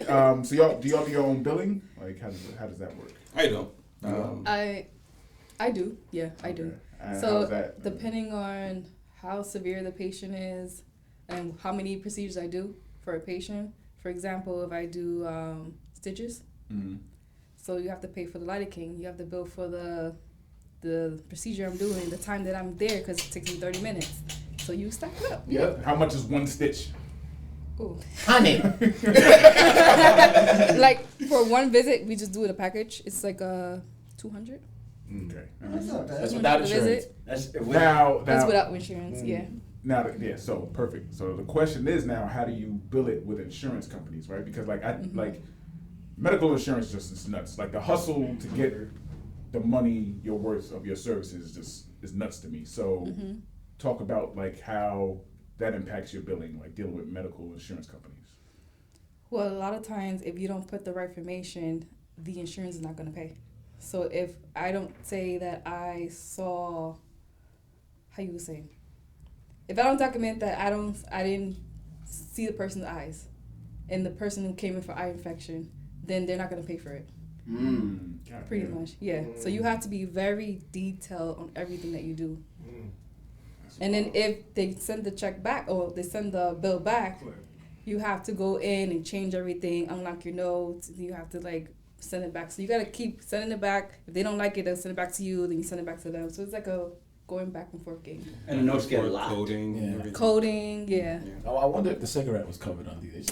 So y'all do your own billing? Like how does that work? I don't. I do. Yeah, I do. And So how's that? depending on how severe the patient is and how many procedures I do for a patient. For example, if I do stitches, so you have to pay for the lidocaine. You have to bill for the procedure I'm doing, the time that I'm there, because it takes me 30 minutes. So you stack it up. Yeah. How much is one stitch? Ooh. Honey. Like for one visit, we just do it a package. It's like 200. Okay. That's not bad. That's without the insurance. visit. Now That's without insurance. Yeah. Now, so perfect. So the question is now, how do you bill it with insurance companies, right? Because like like medical insurance just is nuts. Like the hustle to get the money you're worth of your services is nuts to me. So talk about like how that impacts your billing, like dealing with medical insurance companies. Well, a lot of times, if you don't put the right information, the insurance is not going to pay. So if I don't say that I saw, how you would say, if I don't document that I didn't see the person's eyes, and the person who came in for eye infection, then they're not going to pay for it. Pretty much, yeah. So you have to be very detailed on everything that you do. And then if they send the check back or they send the bill back, you have to go in and change everything, unlock your notes. You have to like send it back. So you got to keep sending it back. If they don't like it, they'll send it back to you. Then you send it back to them. So it's like a going back and forth game. And the notes get locked. Coding, yeah. Oh, I wonder if the cigarette was covered on these. It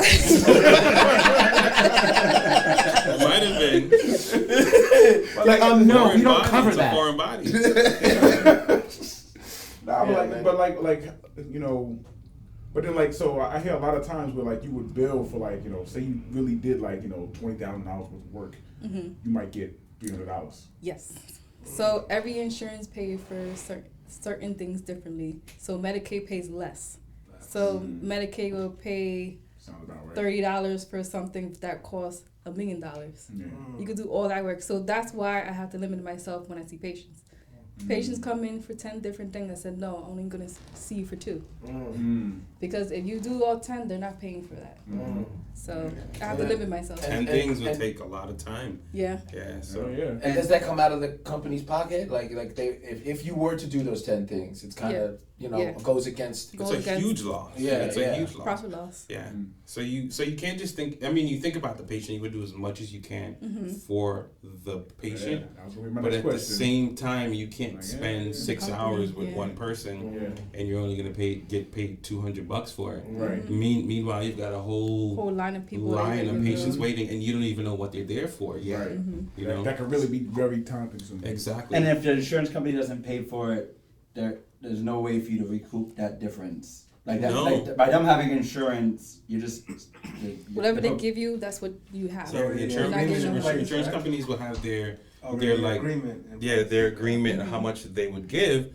might have been. Like, no, we don't cover that. Foreign bodies. But then like, so I hear a lot of times where like you would bill for like, say you really did like, $20,000 worth of work, you might get $300. Yes. So every insurance pays for certain things differently. So Medicaid pays less. So Medicaid will pay $30 for something that costs $1 million. Yeah. You could do all that work. So that's why I have to limit myself when I see patients. Patients come in for 10 different things. I said, no, I'm only going to see you for 2. Because if you do all 10, they're not paying for that. So I have to limit myself. 10 things would take a lot of time. Yeah. Yeah. So And does that come out of the company's pocket? Like they, if you were to do those 10 things, it's kind of goes against. It's a huge loss. It's a huge loss. Profit loss. Yeah. So you can't just think. I mean, you think about the patient. You would do as much as you can for the patient, but at the same time, you can't spend 6 hours with one person, and you're only gonna get paid $200 for it. Right. Meanwhile, you've got a whole line of people, patients waiting, and you don't even know what they're there for yet. Right. You know, that could really be very time consuming. Exactly. And if the insurance company doesn't pay for it, there's no way for you to recoup that difference. Like that, like by them insurance, you just whatever they give you, that's what you have. So insurance companies will have their like agreement. Their agreement how much they would give,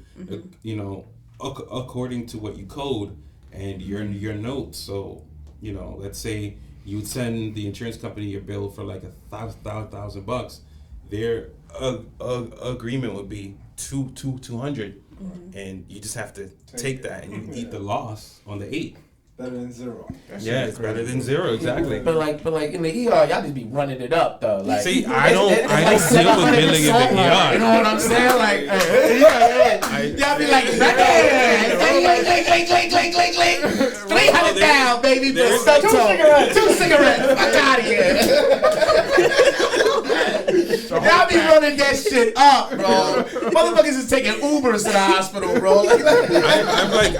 according to what you code and your notes. So let's say you would send the insurance company your bill for like $1,000. Their agreement would be 200. And you just have to take that and you eat the loss on the 8. Better than 0. It's better than 0, exactly. But like in the ER, y'all just be running it up though. Like, see, I don't deal with billing in the ER. You know what I'm saying? Like, y'all be like, clink, 300 down, baby. 2 cigarettes. Fuck out of here. Y'all be running that shit up, bro. Motherfuckers is taking Ubers to the hospital, bro.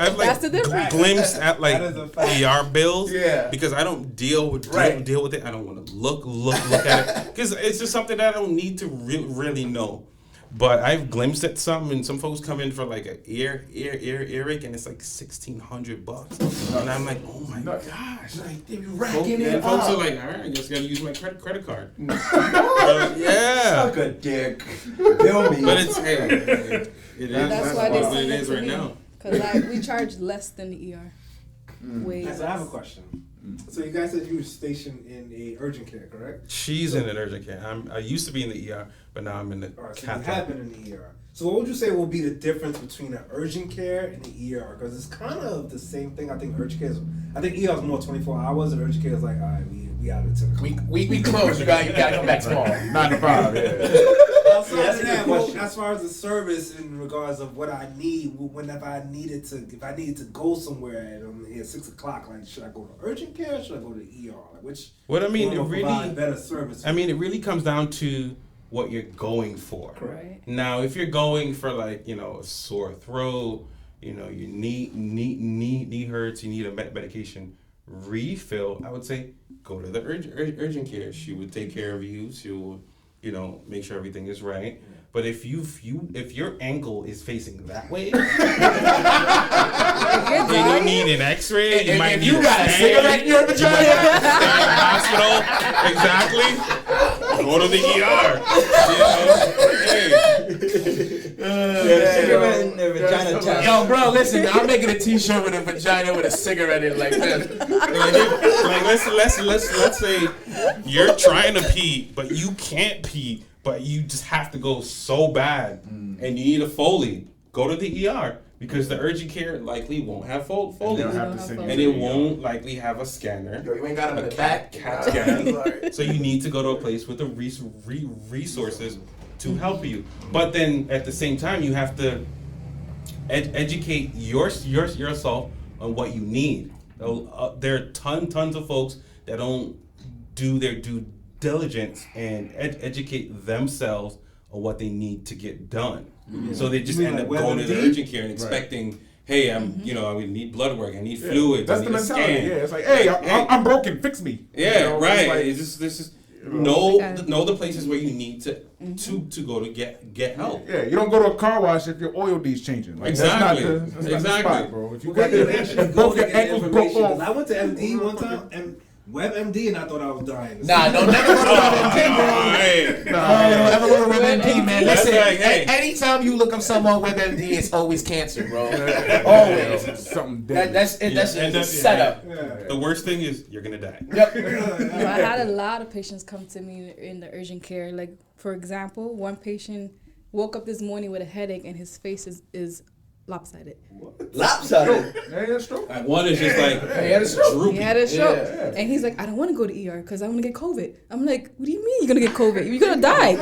I've glimpsed at like ER bills, because I don't deal with it. I don't want to look at it because it's just something that I don't need to really know. But I've glimpsed at some, and some folks come in for like an earache, and it's like $1,600, and I'm like, oh my gosh, like they be racking it up. Folks are like, all right, I just gotta use my credit card. Suck a dick, bill me. But it's it is. That's why what it is right now. Because we charge less than the ER. Way less. I have a question. So you guys said you were stationed in a urgent care, correct? She's in an urgent care. I used to be in the ER, but now I'm in the cath. So you have been in the ER. So what would you say will be the difference between an urgent care and the ER? Because it's kind of the same thing. I think urgent care is, ER is more 24 hours, and urgent care is like, all right, we We out at 10 o'clock. We close. You gotta come back tomorrow. 9 to 5. Yeah. Outside of that, as far as the service in regards of what I need, if I needed to go somewhere at 6 o'clock, like should I go to urgent care or should I go to the ER? Like which? What I mean, it provide really better service. I mean, it really comes down to what you're going for. Correct. Now, if you're going for like a sore throat, you knee hurts, you need a medication refill, I would say go to the urgent care. She would take care of you. She will, make sure everything is right. But if your ankle is facing that way, and you need an X-ray, you might need you got a cigarette in your vagina. Hospital, exactly. Go to the ER. Cigarette in the vagina test. Yo, bro, listen, I'm making a T-shirt with a vagina with a cigarette in it like this. Let's say you're trying to pee, but you can't pee, but you just have to go so bad, and you need a Foley. Go to the ER because the urgent care likely won't have Foley, and it won't likely have a scanner. Yo, you ain't got him in the back. CAT scanner. So you need to go to a place with the resources to help you. But then at the same time, you have to educate yourself on what you need. There are tons of folks that don't do their due diligence and educate themselves on what they need to get done. So they just end up going to the urgent care and expecting, hey, I need blood work, I need fluids, That's I the need a mentality. scan. Yeah, it's like, hey, I'm broken, fix me. Yeah, right. Like, It's just know the places where you need to go to get help. Yeah, you don't go to a car wash if your oil lead's changing. Like, Exactly. That's not the spot, bro. If you Where got you your actually both go your to get ankles broke information? 'Cause off. I went to MD one time, and WebMD, and I thought I was dying. Nah, don't never go to WebMD, bro. Don't ever go to WebMD, man. Listen, anytime you look up something on WebMD, it's always cancer, bro. Always. Something different. That's a setup. The worst thing is you're gonna die. Yep. I had a lot of patients come to me in the urgent care. Like, for example, one patient woke up this morning with a headache and his face is lopsided. Lopsided? Yeah, that's true. One is just like He had a stroke. droopy. He had a stroke. Yeah. And he's like, I don't want to go to ER because I want to get COVID. I'm like, what do you mean you're going to get COVID? You're going to die.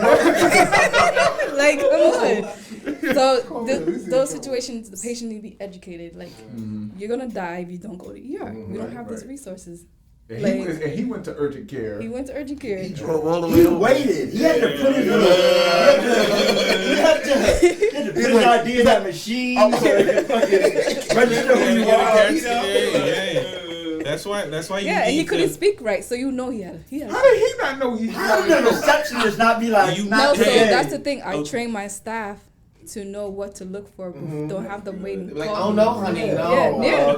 Like, come on. So those situations, the patient need to be educated. Like, you're going to die if you don't go to ER. We don't have these resources. And he went to urgent care. He went to urgent care. He drove all the way He over. waited. He had to put it in the ID in that machine so they could fucking register who you are. That's why you Yeah, and he need couldn't to, speak right, so he had How did he not know he How did the receptionist not be like, You- No, not so today? that's the thing. I train my staff to know what to look for. Don't have them waiting. Like, call oh me. no, honey, no. Yeah.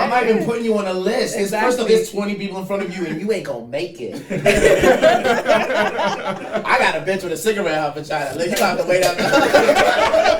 I'm not even putting you on a list. First of all, Exactly. there's 20 people in front of you and you ain't gonna make it. I got a bitch with a cigarette out vagina. Like, you have to wait out there.